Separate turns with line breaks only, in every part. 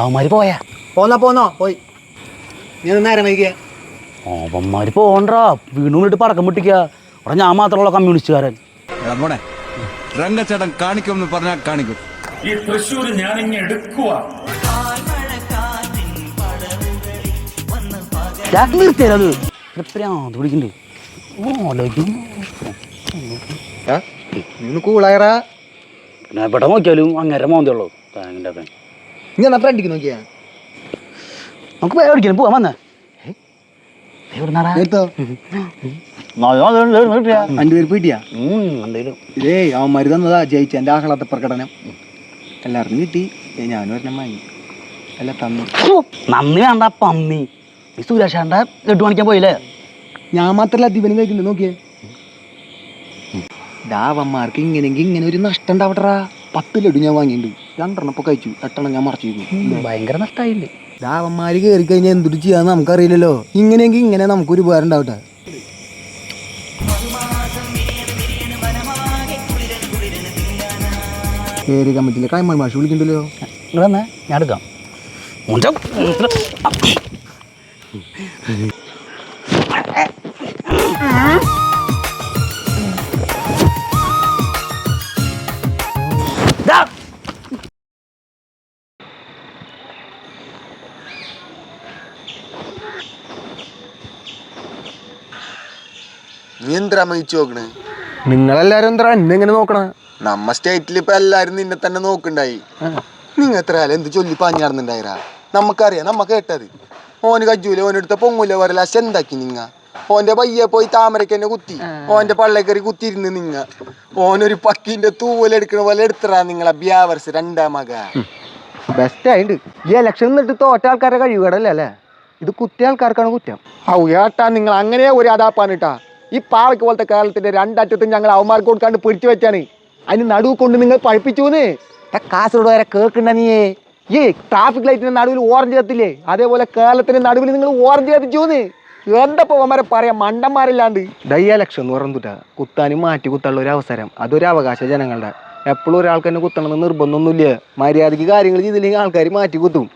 അവന്മാര് പോയാ
പോന്നോ പോയി. നീ നേരം വൈകിയ
അവന്മാര് പോകണ്ടാ, വീണു വീട്ട് പടക്കം പൊട്ടിക്കുക. അവിടെ ഞാൻ മാത്രമുള്ള കമ്മ്യൂണിസ്റ്റുകാരൻ.
മോനെ രംഗച്ചേട്ടൻ കാണിക്കുമെന്ന് പറഞ്ഞാൽ കാണിക്കും.
ഈ തൃശ്ശൂർ ഞാനിങ്ങ് എടുക്കുക.
നിർത്തിയത് പിടിക്കണ്ട്.
നീ കൂളായറാ.
പിന്നെ എവിടെ നോക്കിയാലും അങ്ങനെ മോന്തയുള്ളൂ താങ്ങിൻ്റെ ഒക്കെ.
നീ എന്നാ ഫ്രണ്ടിക്ക് നോക്കിയാ
നമുക്ക് പോയാ പിടിക്കണം, പോവാൻ വന്നേ.
രണ്ടുപേര് പീട്ടിയാ
എന്തേലും
ഇതേ അവന്മാര് തന്നതാ ജയിച്ച എന്റെ ആഹ്ലാദ പ്രകടനം. എല്ലാവർക്കും കിട്ടി, ഞാനും ഒരെണ്ണം വാങ്ങി. അല്ല തന്നു.
നന്ദി വേണ്ട പന്നി. ഈ സുരേഷാണ്ട ലഡു കാണിക്കാൻ പോയില്ലേ?
ഞാൻ മാത്രല്ല ദിവനം കഴിക്കണ്ടേ നോക്കിയേ. അവന്മാർക്ക് ഇങ്ങനെങ്കിൽ ഇങ്ങനെ ഒരു നഷ്ടം ഉണ്ടാവട്ടറാ. 10 ലഡു ഞാൻ വാങ്ങിയിട്ടുണ്ട്, 2 ഇപ്പൊ കഴിച്ചു, 8 ഞാൻ മറച്ചിരുന്നു.
ഭയങ്കര നഷ്ടമായില്ലേ?
അവന്മാര് കയറി കഴിഞ്ഞാൽ എന്തൊരു ചെയ്യാന്ന് നമുക്കറിയില്ലല്ലോ. ഇങ്ങനെയെങ്കിൽ ഇങ്ങനെ നമുക്കൊരു ഉപകാരം ഉണ്ടാവട്ടെ. കയറി കമ്മിറ്റിയിലെ കൈമാൻ മാഷ് വിളിക്കണ്ടല്ലോ.
നിങ്ങൾ തന്നെ ഞാൻ എടുക്കാം.
നീ എന്തിനാ മയിച്ചു നോക്കണേ?
നിങ്ങളെല്ലാരും എന്താ എന്നെ എങ്ങനെ നോക്കണ?
നമ്മ സ്റ്റേറ്റിൽ ഇപ്പൊ എല്ലാരും നിന്നെ തന്നെ നോക്കണ്ടായി. നിങ്ങ എത്ര കാലം എന്ത് ചൊല്ലി പാഞ്ഞാടുന്നുണ്ടായിരാ? നമുക്കറിയാം, നമ്മ കേട്ടത്. ഓന് കജ്ജൂല, ഓനെടുത്ത പൊങ്ങൂല പറയല. എന്താക്കി നിങ്ങ? ഓന്റെ പയ്യെ പോയി താമരക്ക് തന്നെ കുത്തി, ഓന്റെ പള്ളക്കറി കുത്തിയിരുന്ന് നിങ്ങ. ഓനൊരു പക്കീന്റെ തൂവലെടുക്കണ പോലെ എടുത്തറാ നിങ്ങളെ ബ്യാവർസ് 2ാം മക.
ബെസ്റ്റ് ആയിട്ട് ഈ ഇലക്ഷൻ നിന്നിട്ട് തോറ്റ ആൾക്കാരെ കഴിവുകേടല്ലേ അല്ലേ? ഇത് കുത്തിയ ആൾക്കാർക്കാണ് കുറ്റം. ഏട്ടാ നിങ്ങൾ അങ്ങനെ ഒരു അതാപ്പാനിട്ടാ. ഈ പാവയ്ക്ക് പോലത്തെ കേരളത്തിന്റെ 2 അറ്റത്തും ഞങ്ങൾ അവന്മാർക്ക് കൊടുക്കാണ്ട് പിടിച്ചു വെച്ചാണ്. അതിന് നടുവ് കൊണ്ട് നിങ്ങൾ പഴിപ്പിച്ചൂന്ന്. കാസർഗോഡ് വരെ കേൾക്കണ്ട നീയേ. ഈ ട്രാഫിക് ലൈറ്റിന്റെ നടുവിൽ ഓറഞ്ച് കത്തില്ലേ, അതേപോലെ കേരളത്തിന്റെ നടുവിൽ നിങ്ങൾ ഓറഞ്ച് കത്തിച്ചൂന്ന്. എന്തപ്പോ അവന്മാരെ പറയാം, മണ്ടന്മാരില്ലാണ്ട്. ഈ ഇലക്ഷൻ എന്ന് പറഞ്ഞിട്ടാ കുത്താനും മാറ്റി കുത്താനുള്ള ഒരു അവസരം, അതൊരു അവകാശം ജനങ്ങളുടെ. എപ്പോഴും ഒരാൾക്ക് തന്നെ കുത്തണമെന്ന് നിർബന്ധമൊന്നുമില്ല. മര്യാദയ്ക്ക് കാര്യങ്ങൾ ചെയ്തില്ലെങ്കിൽ ആൾക്കാർ മാറ്റി കുത്തും.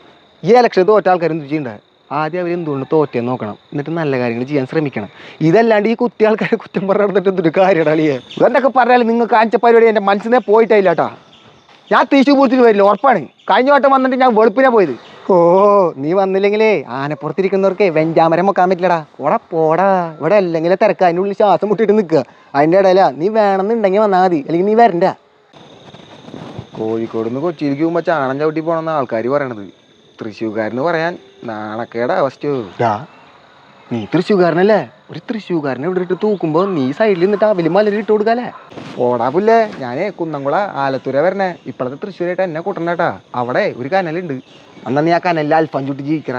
ഈ ഇലക്ഷൻ തോറ്റ ആൾക്കാർ എന്ത് ചെയ്യണ്ട? ആദ്യം അവർ എന്തുകൊണ്ട് തോറ്റേന്ന് നോക്കണം, എന്നിട്ട് നല്ല കാര്യങ്ങൾ ചെയ്യാൻ ശ്രമിക്കണം. ഇതല്ലാണ്ട് ഈ കുത്തിയ ആൾക്കാരെ കുറ്റം പറഞ്ഞിട്ട് എന്തൊരു കാര്യടാളിയെ. എന്തൊക്കെ പറഞ്ഞാലും നിങ്ങൾ കാണിച്ച പരിപാടി എൻ്റെ മനസ്സിനെ പോയിട്ടില്ല കേട്ടാ. ഞാൻ തൃശ്ശൂർ പൂരത്തിന് വരില്ല, ഉറപ്പാണ്. കഴിഞ്ഞ വട്ടം വന്നിട്ട് ഞാൻ വെളുപ്പിനെ പോയത്. ഓ നീ വന്നില്ലെങ്കിലേ ആനപ്പുറത്തിരിക്കുന്നവർക്ക് വെഞ്ചാമരം വെക്കാൻ പറ്റില്ലടാ. പോടാ ഇവിടെ അല്ലെങ്കിലേ തിരക്ക്, അതിൻ്റെ ഉള്ളിൽ ശ്വാസം മുട്ടിട്ട് നിൽക്കുക. അതിൻ്റെ ഇടയില നീ വേണമെന്നുണ്ടെങ്കിൽ വന്നാൽ മതി, അല്ലെങ്കിൽ നീ വരണ്ട. കോഴിക്കോട് നിന്ന് കൊച്ചിയിലേക്ക് പോകുമ്പോൾ ചാണം ചവിട്ടി പോകണമെന്ന് ആൾക്കാർ പറയണത്. തൃശ്ശൂർക്കാരന് പറയാൻ നാണക്കേടാ അവസ്ഥ. നീ തൃശ്ശൂർക്കാരനല്ലേ? ഒരു തൃശ്ശൂർക്കാരനെ ഇവിടെ ഇട്ട് തൂക്കുമ്പോൾ നീ സൈഡിൽ നിന്നിട്ട് അവല് മലരി ഇട്ട് കൊടുക്കാല്ലേ? ഓടാ പുല്ലേ, ഞാനേ കുന്നംകുള ആലത്തൂര വരണേ. ഇപ്പോഴത്തെ തൃശ്ശൂരായിട്ട് എന്നെ കൂട്ടണേട്ടാ. അവിടെ ഒരു കനലുണ്ട്, അന്നാ നീ ആ കനലിൽ അൽഫാൻ ചുട്ടി ജീവിക്കറ.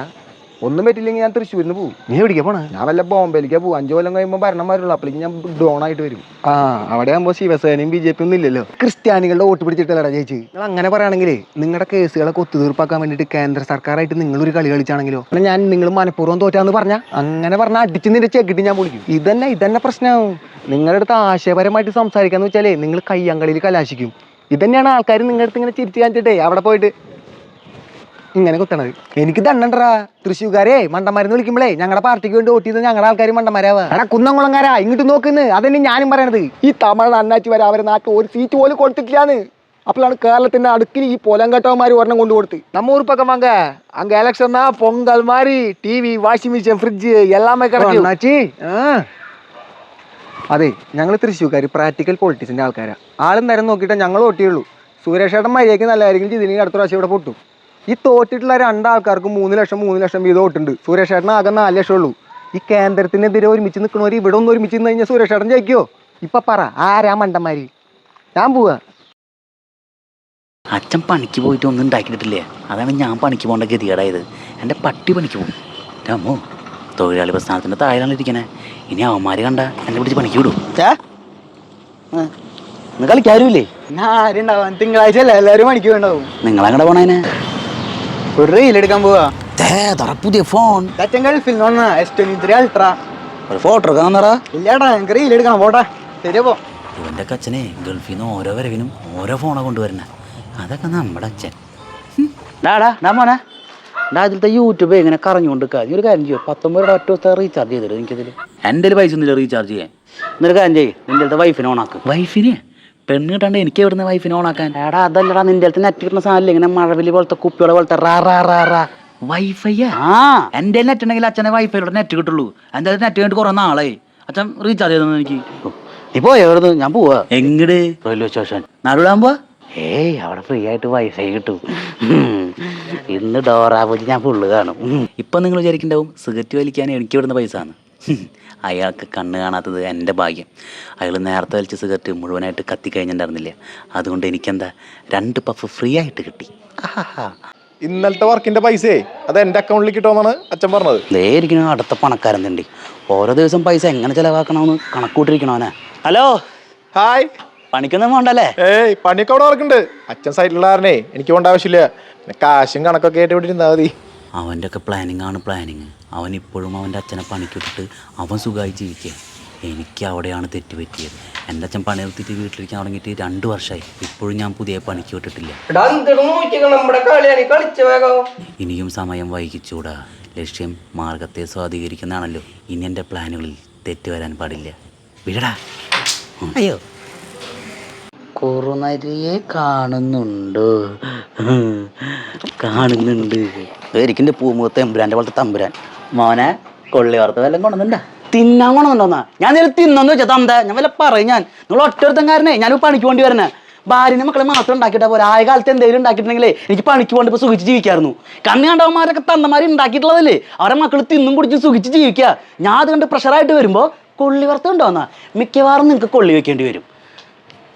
ഒന്നും പറ്റില്ലെങ്കിൽ ഞാൻ തൃശ്ശൂരിന് പോകും. നീ എവിടേക്കാ പോണേ? ഞാൻ വല്ല ബോംബെയിലേക്കാ പോകും. 5 കൊല്ലം കഴിയുമ്പോൾ ഭരണം വരുള്ളൂ, അപ്പോഴേക്കും ഞാൻ ഡോൺ ആയിട്ട് വരും. അവിടെ ആകുമ്പോൾ ശിവസേനയും BJP ഒന്നും ഇല്ലല്ലോ. ക്രിസ്ത്യാനികളുടെ വോട്ട് പിടിച്ചിട്ടല്ലടാ ജയിച്ച്. നിങ്ങൾ അങ്ങനെ പറയുകയാണെങ്കിലേ നിങ്ങളുടെ കേസുകളൊക്കെ ഒത്തുതീർപ്പാക്കാൻ വേണ്ടിയിട്ട് കേന്ദ്ര സർക്കാരായിട്ട് നിങ്ങളൊരു കളി കളിച്ചാണെങ്കിലോ, ഞാൻ നിങ്ങൾ മനഃപൂർവ്വം തോറ്റാന്ന് പറഞ്ഞാൽ അങ്ങനെ പറഞ്ഞാൽ അടിച്ച് നിന്റെ ചെക്കിട്ട് ഞാൻ പൊളിക്കും. ഇതന്നെ പ്രശ്നമാവും. നിങ്ങളുടെ അടുത്ത് ആശയപരമായിട്ട് സംസാരിക്കാന്ന് വെച്ചാലേ നിങ്ങൾ കയ്യങ്കളിയിൽ കലാശിക്കും. ഇതന്നെയാണ് ആൾക്കാർ നിങ്ങളുടെ അടുത്ത് ഇങ്ങനെ ചിരിച്ച് കാണിച്ചിട്ടേ അവിടെ പോയിട്ട് ഇങ്ങനെ കുത്തണത്. എനിക്ക് ദണ്ണണ്ടാ. തൃശ്ശൂർക്കാരെ മണ്ടന്മാരെന്ന് വിളിക്കുമ്പോഴേ ഞങ്ങളുടെ പാർട്ടിക്ക് വേണ്ടി വോട്ട് ചെയ്ത് ഞങ്ങളുടെ ആൾക്കാർ മണ്ടന്മാരാവാ. എടാ കുന്നംകുളംകാരാ, ഇങ്ങോട്ട് നോക്കുന്നു. അതന്നെ ഞാനും പറയണത്. ഈ തമിഴ് അണ്ണാച്ചി വരെ അവരെ നാട്ടിൽ ഒരു സീറ്റ് പോലും കൊടുത്തിട്ടില്ലാന്ന്. അപ്പോഴാണ് കേരളത്തിന്റെ അടുക്കിൽ ഈ പൊലങ്കട്ടവന്മാർ ഒരെണ്ണം കൊണ്ടു കൊടുത്ത്. നമ്മ ഊർപ്പക്കം വാങ്ങ അങ്ക എലക്ഷന്നാ പൊങ്കൽ മാറി TV, വാഷിംഗ് മെഷീൻ, ഫ്രിഡ്ജ് എല്ലാമേ കിടക്കും അണ്ണാച്ചി. അതെ, ഞങ്ങൾ തൃശ്ശൂർക്കാർ പ്രാക്ടിക്കൽ പൊളിറ്റിക്സിന്റെ ആൾക്കാരാ. ആളും നേരം നോക്കിയിട്ടേ ഞങ്ങൾ വോട്ട് ചെയ്യുള്ളൂ. സുരേഷേട്ടൻ മര്യാദയ്ക്ക് നല്ല കാര്യങ്ങൾ ചെയ്തില്ലെങ്കിൽ അടുത്ത പ്രാവശ്യം ഇവിടെ പൊട്ടും. ഈ തോറ്റിട്ടുള്ള 2 ആൾക്കാർക്ക് 3 ലക്ഷം വീതം വോട്ടുണ്ട്. സുരേഷേട്ടന് ആകെ 4 ലക്ഷം ഉള്ളൂ. ഈ കേന്ദ്രത്തിനെതിരെ ഒരുമിച്ച് നിൽക്കണവർ ഇവിടെ ഒന്ന് ഒരുമിച്ച് നിന്ന് കഴിഞ്ഞാൽ സുരേഷേട്ടൻ ജയിക്കുമോ? ഇപ്പൊ പറ, ആരാ മണ്ടന്മാര്? ഞാൻ പോവാ.
അച്ഛൻ പണിക്ക് പോയിട്ട് ഒന്നും ഉണ്ടാക്കിയിട്ടില്ലേ, അതാണ് ഞാൻ പണിക്ക് പോകേണ്ട ഗതികേടായത്. എൻ്റെ പട്ടി പണിക്ക് പോകും. അമ്മോ, തൊഴിലാളി പ്രസ്ഥാനത്തിൻ്റെ താഴെയാണ് ഇരിക്കണേ. ഇനി അവന്മാര് കണ്ട എന്നെ പിടിച്ച് പണിക്ക് വിടും. നിങ്ങൾ കളിക്കാരുമില്ലേ?
ആരുണ്ടാവാൻ? തിങ്കളാഴ്ച അല്ലേ എല്ലാവരും പണിക്ക് വേണ്ടാവും.
നിങ്ങളങ്ങടെ പോണേനെ
ഒരു റീലെടുക്കാൻ പോവാ.
പുതിയ ഫോൺ
ഗൾഫിൽ നിന്ന് S23 Ultra.
ഒരു ഫോട്ടോ എടുക്കാൻ വന്നടാ.
ഇല്ലാടാ, എനിക്ക് റീലെടുക്കണം. പോട്ടെ, ശരിയപ്പോ.
ഇവൻ്റെ അച്ഛനെ ഗൾഫിൽ നിന്ന് ഓരോ വരവിനും ഓരോ ഫോണാണ് കൊണ്ടുവരണേ. അതൊക്കെ നമ്മുടെ അച്ഛൻ. ഡാ മോനെ ഇതിലത്തെ യൂട്യൂബ് എങ്ങനെ കറഞ്ഞുകൊണ്ട് നീ ഒരു കാര്യം ചെയ്യും 19 രൂപ ഒറ്റ ദിവസം റീചാർജ് ചെയ്തിട്ട് എനിക്കതിൽ എൻ്റെ പൈസ ഒന്നുമില്ല റീചാർജ് ചെയ്യാൻ. എന്നൊരു കാര്യം ചെയ്യും നിൻ്റെ വൈഫിനെ ഓണാക്കും. വൈഫിനെ പെണ്ണ് കിട്ടാണ്ട് എനിക്ക് എവിടുന്ന് വൈഫിനെ ഓണാക്കാൻ? എടാ അതല്ലടാ നിൻ്റെ അടുത്ത് നെറ്റ് കിട്ടുന്ന സാധനം ഇങ്ങനെ മഴവില് പോലത്തെ കുപ്പികളെ പോലത്തെ വൈഫൈയാ. എൻ്റെ നെറ്റ് ഉണ്ടെങ്കിൽ അച്ഛനെ വൈഫൈയിലൂടെ നെറ്റ് കിട്ടുള്ളൂ. എന്തായാലും നെറ്റ് കഴിഞ്ഞിട്ട് കുറേ നാളായി അച്ഛൻ റീചാർജ് ചെയ്തെന്ന് എനിക്ക്. നീ പോയെവിടുന്ന്? ഞാൻ പോവാ. എങ്ങട്? Railway station. നാലുവിടാൻ പോവാ? ഏയ് അവിടെ ഫ്രീ ആയിട്ട് വൈഫൈ കിട്ടും. ഇന്ന് ഡോറാബുജി ഞാൻ ഫുള്ള് കാണും. ഇപ്പം നിങ്ങൾ വിചാരിക്കുന്നുണ്ടാവും സിഗരറ്റ് വലിക്കാൻ എനിക്ക് ഇവിടുന്ന് പൈസ ആണ്. അയാൾക്ക് കണ്ണ് കാണാത്തത് എൻ്റെ ഭാഗ്യം. അയാൾ നേരത്തെ വലിച്ച സിഗരറ്റ് മുഴുവനായിട്ട് കത്തിക്കഴിഞ്ഞിട്ടുണ്ടായിരുന്നില്ല. അതുകൊണ്ട് എനിക്കെന്താ 2 പഫ് ഫ്രീ ആയിട്ട് കിട്ടി.
ഇന്നലത്തെ വർക്കിന്റെ പൈസയെ അത് എന്റെ അക്കൗണ്ടിൽ കിട്ടുമെന്നാണ് അച്ഛൻ പറഞ്ഞത്.
ഇരിക്കണ അടുത്ത പണക്കാരൻ ഓരോ ദിവസം പൈസ എങ്ങനെ ചിലവാക്കണമെന്ന് കണക്കൂട്ടിരിക്കണവനെ. Hello
hi.
പണിക്കൊന്നും വേണ്ടല്ലേ?
ഏയ് പണിയൊക്കെ അവിടെ നടക്കുന്നുണ്ട്. അച്ഛൻ സൈറ്റിലുള്ള കാരണേ എനിക്ക് പോകേണ്ട ആവശ്യമില്ല. കാശും കണക്കൊക്കെ ആയിട്ട് ഇവിടെ ഇരുന്നാൽ മതി.
അവൻ്റെ ഒക്കെ പ്ലാനിങ്. അവൻ ഇപ്പോഴും അവൻ്റെ അച്ഛനെ പണിക്കിട്ടിട്ട് അവൻ സുഖമായി ജീവിക്കുക. എനിക്ക് അവിടെയാണ് തെറ്റുപറ്റിയത്. എൻ്റെ അച്ഛൻ പണി നിർത്തിയിട്ട് വീട്ടിലിരിക്കാൻ തുടങ്ങിയിട്ട് 2 വർഷമായി. ഇപ്പോഴും ഞാൻ പുതിയ പണിക്ക് വിട്ടിട്ടില്ല. ഇനിയും സമയം വൈകിച്ചൂടാ. ലക്ഷ്യം മാർഗത്തെ സ്വാധീകരിക്കുന്നതാണല്ലോ. ഇനി എൻ്റെ പ്ലാനുകളിൽ തെറ്റ് വരാൻ പാടില്ല. വിടടാ. അയ്യോ കുറുനരിയെ കാണുന്നുണ്ട്. എനിക്കെൻ്റെ പൂമുഖത്ത് എമ്പുരാൻ്റെ പോലത്തെ തമ്പുരാൻ. മോനെ കൊള്ളി വാർത്ത വല്ലതും കൊണ്ടുവന്നുണ്ടാ? തിന്നാൻ കൊണ്ടുവന്നോന്നാ? ഞാൻ നേരെ തിന്നോന്ന് വെച്ചാൽ തന്ത ഞാൻ വല്ല പറയും. നിങ്ങൾ ഒറ്റൊരുത്തങ്കാരനെ ഞാൻ പണിക്ക് വേണ്ടി വരണേ. ഭാര്യനെ മക്കളെ മാത്രം ഉണ്ടാക്കിയിട്ടാ പോലെ. ആയ കാലത്ത് എന്തെങ്കിലും ഉണ്ടാക്കിയിട്ടുണ്ടെങ്കിലേ എനിക്ക് പണിക്ക് വേണ്ടി ഇപ്പോൾ സുഖിച്ച് ജീവിക്കായിരുന്നു. കണ്ണു കണ്ടവന്മാരൊക്കെ തന്തമാർ ഉണ്ടാക്കിയിട്ടുള്ളതല്ലേ. അവരെ മക്കൾ തിന്നും കുടിച്ചും സുഖിച്ച് ജീവിക്കുക. ഞാൻ അത് കണ്ട് പ്രഷറായിട്ട് വരുമ്പോൾ കൊള്ളി വാർത്ത ഉണ്ടോന്നാ? മിക്കവാറും നിങ്ങൾക്ക് കൊള്ളി വെക്കേണ്ടി വരും.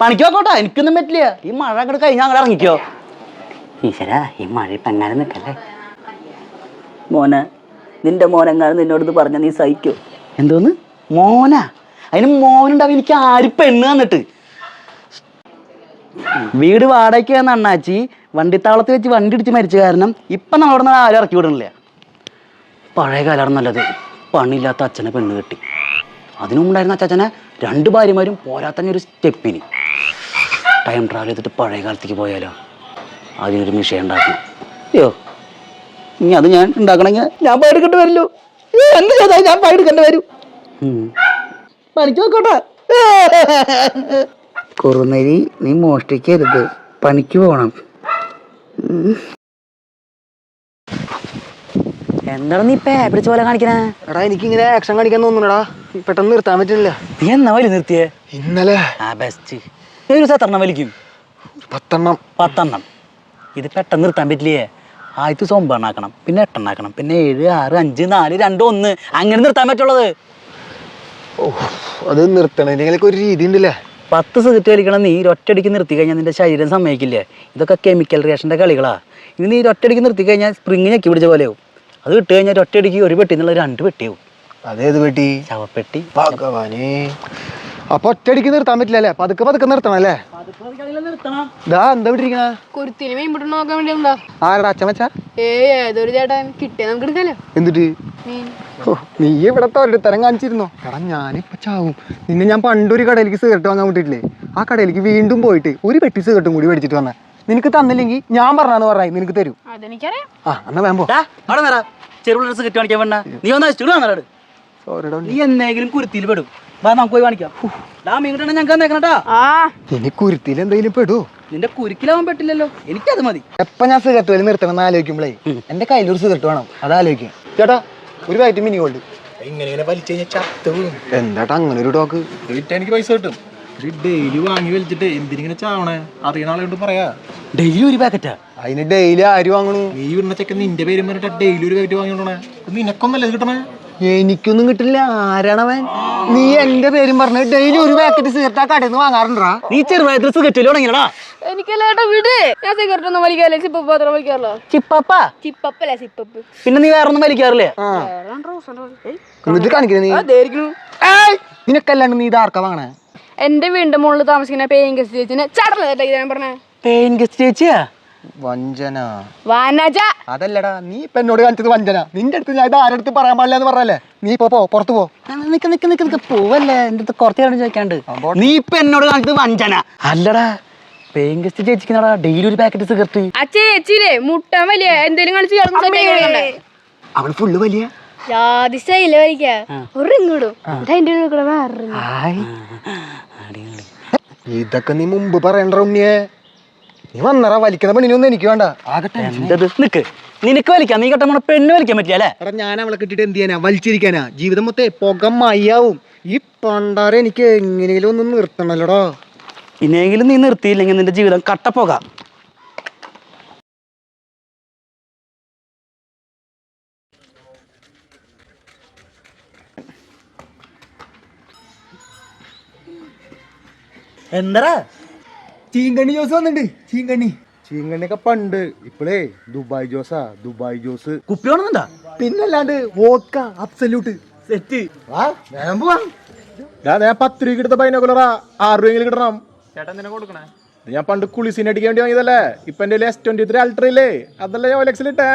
പണിക്ക് വെക്കോട്ടെ, എനിക്കൊന്നും പറ്റില്ല. ഈ മഴ അങ്ങോട്ട് കഴിഞ്ഞാൽ അങ്ങോട്ട് ഇറങ്ങിക്കോ. ഈശ്വരാ ഈ മഴ ഇപ്പം എങ്ങാനും നിൽക്കല്ലേ. മോനെ നിന്റെ മോനെങ്ങാനും നിന്നോട് പറഞ്ഞ നീ സഹിക്കോ? എന്തോന്ന് മോനാ? അതിന് മോനുണ്ടാവും. എനിക്ക് ആര് പെണ്ണ് തന്നിട്ട്? വീട് വാടകയ്ക്ക് വന്ന അണ്ണാച്ചി വണ്ടിത്താവളത്തിൽ വെച്ച് വണ്ടി ഇടിച്ച് മരിച്ച കാരണം ഇപ്പം നമ്മളവിടെ നിന്ന് ആരും ഇറക്കി വിടണില്ല. പഴയ കാലമാണ് നല്ലത്. പണിയില്ലാത്ത അച്ഛനെ പെണ്ണ് കെട്ടി. അതിനുമുണ്ടായിരുന്ന അച്ഛനെ 2 ഭാര്യമാരും പോരാത്തന്നെ ഒരു സ്റ്റെപ്പിന്. ടൈം ട്രാവൽ ചെയ്തിട്ട് പഴയ കാലത്തേക്ക് പോയാലോ? അതിനൊരു മിഷയം ഉണ്ടാക്കണം. അയ്യോ ഇനി അത് ഞാൻ ഉണ്ടാക്കണമെങ്കിൽ ഞാൻ പയടുക്കേണ്ടി വരില്ലോ. എന്ത് ചെയ്താൽ ഞാൻ പയടുക്കേണ്ടി വരും. പണിക്ക് നോക്കോട്ടെ. കുറുനരി നീ മോഷ്ടിക്കരുത്, പണിക്ക് പോകണം. എന്താണ് നീ പിടിച്ച പോലെ കാണിക്കണേ?
എടാ എനിക്കിങ്ങനെ ആക്ഷൻ കാണിക്കാൻ തോന്നുന്നുടാ. പെട്ടെന്ന് നിർത്താൻ പറ്റില്ല.
നീ എന്നാ വലി നിർത്തിയേ?
ഇന്നലെ.
ബെസ്റ്റ്. ഒരു ദിവസം 10 വലിക്കും?
10.
ഇത് പെട്ടെന്ന് നിർത്താൻ പറ്റില്ലേ? ആദ്യത്തെ ദിവസം 9 ആക്കണം, പിന്നെ 8 ആക്കണം, പിന്നെ 7, 6, 5, 4, 2, 1 അങ്ങനെ നിർത്താൻ പറ്റുള്ളത്.
ഓ അത് നിർത്തണേലൊക്കെ ഒരു രീതി ഉണ്ടല്ലേ.
10 സിഗരറ്റ് വലിക്കണം നീ ഒറ്റയടിക്ക് നിർത്തി കഴിഞ്ഞാൽ നിന്റെ ശരീരം സമ്മതിക്കില്ലേ. ഇതൊക്കെ കെമിക്കൽ റിയാക്ഷൻ്റെ കളികളാ. ഇനി നീ ഒറ്റയടിക്ക് നിർത്തി കഴിഞ്ഞാൽ സ്പ്രിങ് ഞെക്കി പിടിച്ച പോലെയാവും. അത് ഇട്ട് കഴിഞ്ഞാൽ ഒറ്റയടിക്ക് ഒരു പെട്ടി എന്നുള്ള 2 പെട്ടിയാവും.
അതേത് പെട്ടി?
ശവപ്പെട്ടി.
ഭഗവാനേ. അപ്പൊ ഒറ്റയടിക്ക് നിർത്താൻ പറ്റില്ലല്ലേ? പതുക്കെ നിർത്തണം അല്ലേ? എന്താ വിട്ടിരിക്കണ?
കുരുത്തിന് മീൻപിട്ട് നോക്കാൻ വേണ്ടി എന്താ?
ആരടാ അച്ഛൻ വെച്ചാ?
ഏതൊരു ചേട്ടൻ കിട്ടിയ നമുക്ക് എടുക്കാലോ.
എന്നിട്ട് നീ ഇവിടെ തൊരിടത്തരം കാണിച്ചിരുന്നോ? എടാ ഞാനിപ്പോ ചാവും. നിന്നെ ഞാൻ പണ്ടൊരു കടയിലേക്ക് സിഗരറ്റ് വാങ്ങാൻ വിട്ടിട്ടില്ലേ? ആ കടയിലേക്ക് വീണ്ടും പോയിട്ട് ഒരു പെട്ടി സിഗരറ്റും കൂടി മേടിച്ചിട്ട് വന്ന. നിനക്ക് തന്നില്ലെങ്കിൽ ഞാൻ പറഞ്ഞാന്ന് പറഞ്ഞാൽ നിനക്ക് തരൂ.
അതെനിക്കറിയാം.
എന്നാ വേമ്പോ
ചെറുപിള്ളേർ സിഗരറ്റ് കാണിക്കാൻ വേണ്ട. നീ നീ എന്നെങ്കിലും കുരുത്തിയിൽ പെടും. നമുക്ക് പോയി കാണിക്കാം.
ഇനി കുരുത്തിയിൽ എന്തെങ്കിലും പെടൂ?
നിന്റെ കുരുക്കിലാവാൻ പറ്റില്ലല്ലോ. എനിക്കത് മതി.
എപ്പൊ ഞാൻ സിഗരറ്റ് വലി നിർത്തണം എന്ന് ആലോചിക്കുമ്പോഴേ എന്റെ കയ്യിലൊരു സിഗരറ്റ് വേണം. അതാലോചിക്കും. ചേട്ടാ ഒരു പാക്കറ്റ് മിനി ഗോൾഡ്.
ഇങ്ങനെ വലിച്ചു കഴിഞ്ഞാൽ ചത്ത് വീഴും.
എന്താട്ടാ അങ്ങനെ ഒരു ടോക്ക്?
എനിക്ക് പൈസ കിട്ടും. ഡെയിലി വാങ്ങി വലിച്ചിട്ട് എന്തിനിങ്ങനെ ചാവണേ? അറിയണ ആളോട് പറയാ.
ഡെയിലി ഒരു പാക്കറ്റാ?
അതിന് ഡെയിലി ആര് വാങ്ങണു?
നീ വീടിന്റെ ചെക്കൻ നിന്റെ പേരും പറഞ്ഞിട്ട് ഡെയിലി ഒരു പാക്കറ്റ് വാങ്ങിക്കോണേ. നിനക്കൊന്നല്ലേ കിട്ടണേ?
എനിക്കൊന്നും കിട്ടില്ല. ആരാണവൻ? നീ എന്റെ പേരും പറഞ്ഞ് ഡെയിലി ഒരു പാക്കറ്റ് സിഗരറ്റ് ആ കടയിൽ നിന്ന് വാങ്ങാറുണ്ടാ?
നീ ചെറുതായിട്ട് സിഗരറ്റ് തുടങ്ങിയടാ.
എനിക്കല്ലേട്ടാ വീട്. ഞാൻ സിഗരറ്റ് ഒന്നും വലിക്കാറില്ല. സിപ്പപ്പ് മാത്രം വലിക്കാറില്ല. ചിപ്പപ്പല്ലേ സിപ്പപ്പ്.
പിന്നെ നീ വേറെ ഒന്നും വലിക്കാറില്ലേ?
എന്നിട്ട് കാണിക്കണേ നീ. നിനക്കല്ലാണ്ട് നീ ഇത് ആർക്കാ വാങ്ങണേ?
എന്റെ വീടിന്റെ മുകളിൽ താമസിക്കുന്ന പേയിങ് ഗസ്റ്റ് ചേച്ചിനെ ചടല ഞാൻ പറഞ്ഞേ.
പേയിങ് ഗസ്റ്റ് ചേച്ചിയാ?
വഞ്ചന.
വാനജ.
അതല്ലടാ നീ ഇപ്പൊ എന്നോട് കാണിച്ചത് വഞ്ചന. നിന്റെ അടുത്ത് ഞാൻ ഇത് ആരടുത്ത് പറയാൻ പാടില്ല എന്ന് പറഞ്ഞല്ലേ? നീ ഇപ്പൊ പുറത്തു പോ.
പോവല്ലേ? എന്റെ അടുത്ത് കുറച്ച് കാര്യം ചോദിക്കാണ്ട്. നീ ഇപ്പൊ എന്നോട് കാണിച്ചത് വഞ്ചന അല്ലടാ. പേയിങ് ഗസ്റ്റ് ചേച്ചിക്ക് ഡെയിലി ഒരു പാക്കറ്റ് സിഗരറ്റ്.
ആ ചേച്ചിയില്ലേ മുട്ടാൻ വലിയ എന്തേലും കളിച്ച്
അവള് ഫുള്ള് വലിയ
ജാതി സ്റ്റൈല് വലിക്കാ ഒരു റിങ് ഇടും അതിന്റെ കൂടെ വേറെ
ഇതൊക്കെ നീ മുമ്പ് പറയണ്ട ഉണ്ണിയെ. നീ വന്നറ വലിക്കുന്ന പെണ്ണിനൊന്നും എനിക്ക് വേണ്ട.
എന്തത് നിക്ക്, നിനക്ക് വലിക്കാം, നീ കെട്ട പെണ്ണ് വലിക്കാൻ പറ്റില്ല അല്ലേ?
എടാ ഞാൻ അവളെ കിട്ടിട്ട് എന്ത് ചെയ്യാനാ? വലിച്ചിരിക്കാനാ? ജീവിതം മൊത്തം പുക മയ്യാവും. ഈ പണ്ടാരെ എനിക്ക് എങ്ങനെയും ഒന്നും നിർത്തണല്ലോടോ.
ഇനിയെങ്കിലും നീ നിർത്തിയില്ലെങ്കിൽ നിന്റെ ജീവിതം കട്ടപ്പോക. എന്താ
ചീങ്കണ്ണി ജോസ് വന്നിട്ടുണ്ട്. ചീങ്കണ്ണിയൊക്കെ പണ്ട്, ഇപ്പളേ ദുബായ് ജോസാ. ദുബായ് ജോസ്
കുപ്പി വേണമെന്നുണ്ടാ?
പിന്നല്ലാണ്ട് വോഡ്ക അബ്സല്യൂട്ട് സെറ്റ്. വേഗം പോവാ. ഞാൻ 10 രൂപ എടുത്ത ബൈനോക്കുലറാ 6 രൂപയെങ്കിലും കിട്ടണം. ചേട്ടൻ എന്തിനാ കൊടുക്കണേ? ഞാൻ പണ്ട് കുളിസിന് അടിക്കാൻ വേണ്ടി വാങ്ങിയതല്ലേ. ഇപ്പൊ എന്റെ S23 അൾട്ര ഇല്ലേ, അതല്ലേ ഞാൻ ഒലക്സിലിട്ടേ.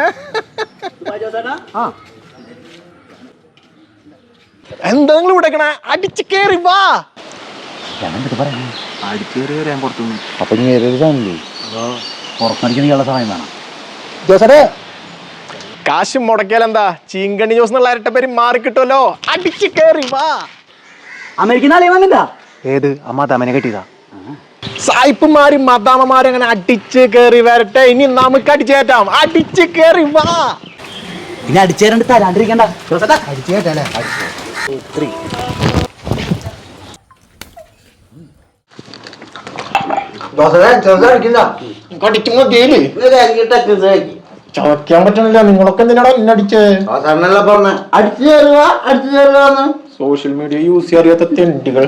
എന്താ നിങ്ങൾ ഇവിടെ അടിച്ചു കേറി വാ. അടിച്ചേറി വരാൻ പുറത്തുനിന്ന്.
അപ്പൊ നീ പുറത്തടിക്കുന്ന സമയം വേണം.
ജോസേ കാശ് മുടക്കിയാൽ എന്താ? ചീങ്കണ്ണി ജോസ് എന്നുള്ള ഇരട്ട പേര് മാറി കിട്ടുമല്ലോ. അടിച്ചു കേറി വാ.
അമേരിക്കൻ ആളെ വന്നിട്ടാ?
ഏത് അമ്മാതാമനെ കെട്ടിയതാ? സായിപ്പുമാരും മദാമമാരും അങ്ങനെ അടിച്ച് കേറി വരട്ടെ. ഇനി നമുക്ക് അടിച്ചേറ്റാം. അടിച്ച് കേറി വാ.
ഇനി അടിച്ചേരണ്ട് തരാണ്ടിരിക്കണ്ട.
അടിച്ചേറ്റല്ലേ? ചവയ്ക്കാൻ പറ്റണില്ല. നിങ്ങളൊക്കെ എന്തിനാണോ ഇന്നടിച്ചേ? സോഷ്യൽ മീഡിയ യൂസ് ചെയ്യാറിയാത്ത തെണ്ടികൾ.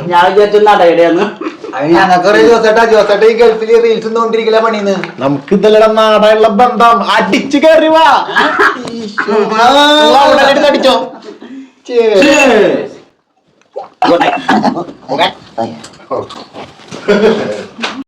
നമുക്ക് ഇതെല്ലാം നാടായുള്ള ബന്ധം. അടിച്ചു കയറി വാ. അടിച്ചോ.